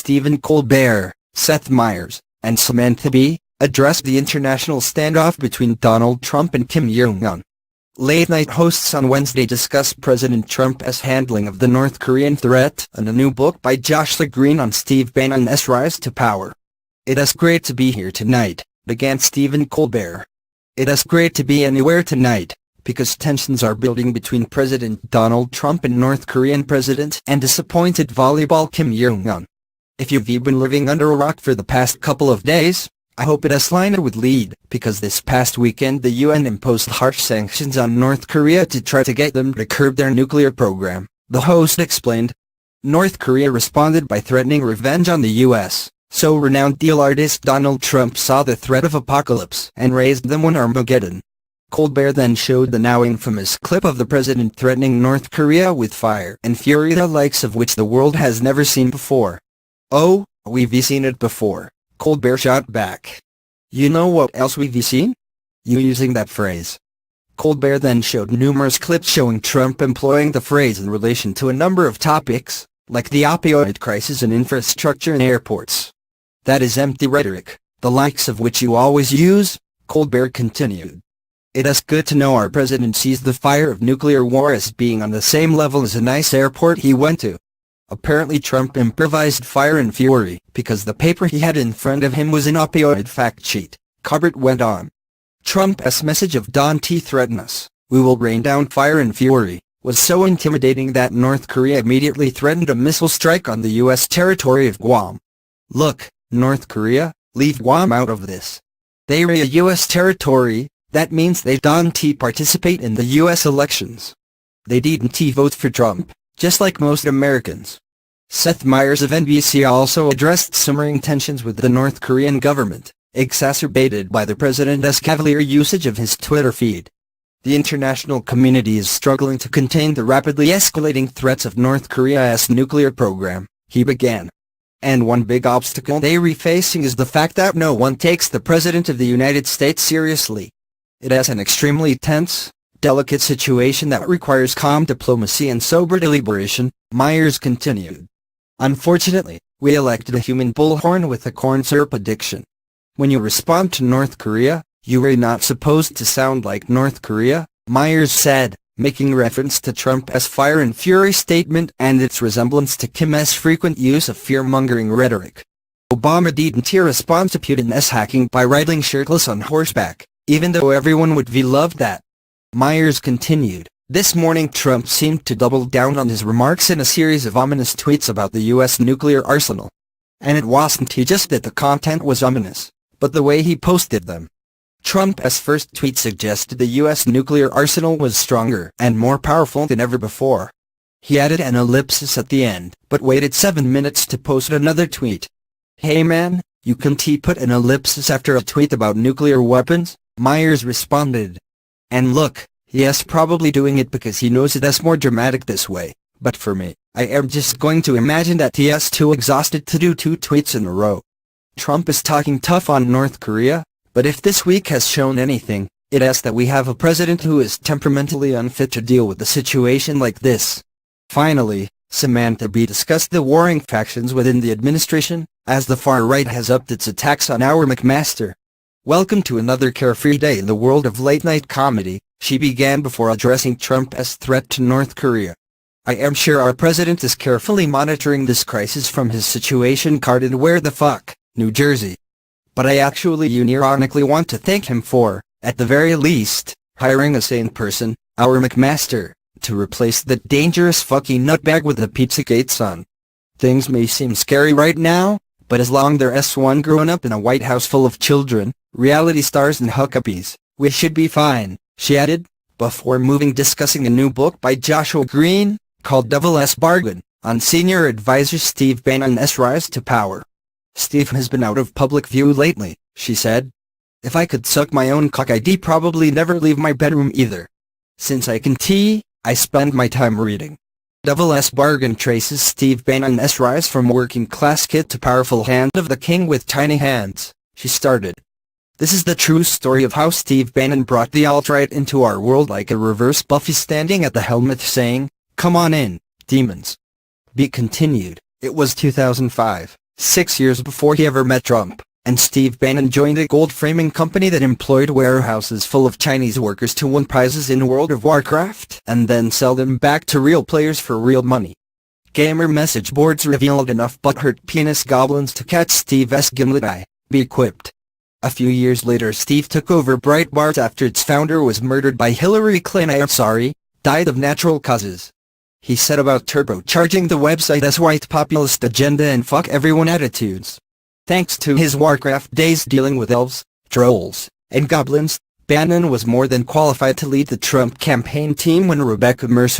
Stephen Colbert, Seth Meyers, and Samantha Bee, addressed the international standoff between Donald Trump and Kim Jung-un. Late-night hosts on Wednesday discussed President Trump's handling of the North Korean threat and a new book by Joshua Green on Steve Bannon's rise to power. "It is great to be here tonight," began Stephen Colbert. "It is great to be anywhere tonight, because tensions are building between President Donald Trump and North Korean President and disappointed volleyball Kim Jung-un. If you've been living under a rock for the past couple of days, I hope it has lined with lead, because this past weekend the UN imposed harsh sanctions on North Korea to try to get them to curb their nuclear program," the host explained. North Korea responded by threatening revenge on the US, so renowned deal artist Donald Trump saw the threat of apocalypse and raised them one armageddon. Colbert then showed the now infamous clip of the president threatening North Korea with fire and fury, the likes of which the world has never seen before. "Oh, we've seen it before," Colbert shot back. "You know what else we've seen? You using that phrase." Colbert then showed numerous clips showing Trump employing the phrase in relation to a number of topics, like the opioid crisis and infrastructure in airports. "That is empty rhetoric, the likes of which you always use," Colbert continued. "It is good to know our president sees the fire of nuclear war as being on the same level as a nice airport he went to." Apparently Trump improvised fire and fury because the paper he had in front of him was an opioid fact sheet, Colbert went on. Trump's message of "Don't threaten us, we will rain down fire and fury," was so intimidating that North Korea immediately threatened a missile strike on the U.S. territory of Guam. "Look, North Korea, leave Guam out of this. They're a U.S. territory. That means they don't participate in the U.S. elections. They didn't vote for Trump, just like most Americans." Seth Meyers of NBC also addressed simmering tensions with the North Korean government, exacerbated by the president's cavalier usage of his Twitter feed. "The international community is struggling to contain the rapidly escalating threats of North Korea's nuclear program," he began. "And one big obstacle they're facing is the fact that no one takes the President of the United States seriously. It is an extremely tense, delicate situation that requires calm diplomacy and sober deliberation," Meyers continued. "Unfortunately, we elected a human bullhorn with a corn syrup addiction. When you respond to North Korea, you are not supposed to sound like North Korea," Meyers said, making reference to Trump's fire and fury statement and its resemblance to Kim's frequent use of fear-mongering rhetoric. "Obama didn't respond to Putin's hacking by riding shirtless on horseback, even though everyone would love that." Meyers continued, "This morning Trump seemed to double down on his remarks in a series of ominous tweets about the U.S. nuclear arsenal. And it wasn't just that the content was ominous, but the way he posted them. Trump's first tweet suggested the U.S. nuclear arsenal was stronger and more powerful than ever before. He added an ellipsis at the end, but waited 7 minutes to post another tweet. Hey man, you can't put an ellipsis after a tweet about nuclear weapons?" Meyers responded. "And look, he is probably doing it because he knows it is more dramatic this way, but for me, I am just going to imagine that he is too exhausted to do 2 tweets in a row. Trump is talking tough on North Korea, but if this week has shown anything, it is that we have a president who is temperamentally unfit to deal with a situation like this." Finally, Samantha Bee discussed the warring factions within the administration, as the far right has upped its attacks on our McMaster. "Welcome to another carefree day in the world of late-night comedy," she began before addressing Trump's threat to North Korea. "I am sure our president is carefully monitoring this crisis from his Situation card in Where the Fuck, New Jersey. But I actually unironically want to thank him for, at the very least, hiring a sane person, our McMaster, to replace that dangerous fucking nutbag with the Pizzagate son. Things may seem scary right now, but as long there's one growing up in a White House full of children, reality stars and huckabees, we should be fine," she added, before discussing a new book by Joshua Green, called Devil's Bargain, on senior advisor Steve Bannon's rise to power. "Steve has been out of public view lately," she said. "If I could suck my own cock I'd probably never leave my bedroom either. Since I can I spend my time reading." Devil's Bargain traces Steve Bannon's rise from working-class kid to powerful hand of the king with tiny hands, she started. "This is the true story of how Steve Bannon brought the alt-right into our world like a reverse Buffy standing at the helmet saying, 'Come on in, demons.'" Bee continued, "It was 2005, 6 years before he ever met Trump, and Steve Bannon joined a gold framing company that employed warehouses full of Chinese workers to win prizes in World of Warcraft and then sell them back to real players for real money. Gamer message boards revealed enough butthurt penis goblins to catch Steve's gimlet eye. Be equipped. A few years later, Steve took over Breitbart after its founder was murdered by Hillary Clinton. Died of natural causes. He set about turbocharging the website's white populist agenda and fuck everyone attitudes. Thanks to his Warcraft days dealing with elves, trolls, and goblins, Bannon was more than qualified to lead the Trump campaign team when Rebecca Mercer